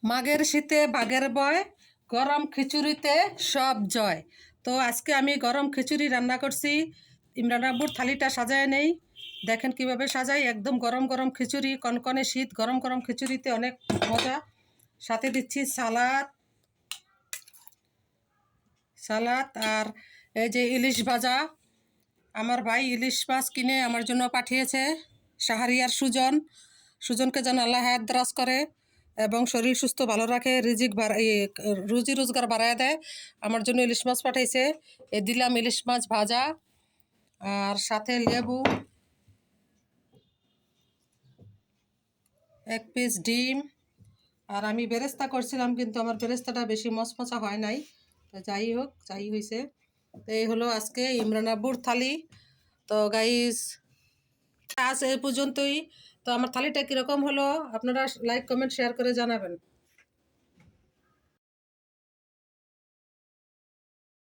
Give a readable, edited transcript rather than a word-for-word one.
মাঘের শীতে বাঘের বয়, গরম খিচুড়িতে সব জয়। তো আজকে আমি গরম খিচুড়ি রান্না করছি। ইমরান আব্বুর থালিটা সাজায় নেই, দেখেন কিভাবে সাজাই। একদম গরম গরম খিচুড়ি, কনকনে শীত, গরম গরম খিচুড়িতে অনেক মজা। সাথে দিচ্ছি সালাদ সালাদ আর এই যে ইলিশ ভাজা। আমার ভাই ইলিশ মাছ কিনে আমার জন্য পাঠিয়েছে। শাহরিয়ার সুজনকে যেন আল্লাহ হায়াত দারাজ করে এবং শরীর সুস্থ ভালো রাখে, রুজি রোজগার বাড়ায় দেয়। আমার জন্য ইলিশ মাছ পাঠাইছে। দিলাম ইলিশ মাছ ভাজা আর সাথে লেবু, এক পিস ডিম। আর আমি বেরেস্তা করছিলাম, কিন্তু আমার বেরেস্তাটা বেশি মচমচা হয় নাই। তো যাই হোক, যাই হয়েছে। তো এই হলো আজকে ইমরান আব্বুর থালি। তো গাইস, আজ এই পর্যন্তই। তো আমার থালিটা কীরকম হলো আপনারা লাইক কমেন্ট শেয়ার করে জানাবেন।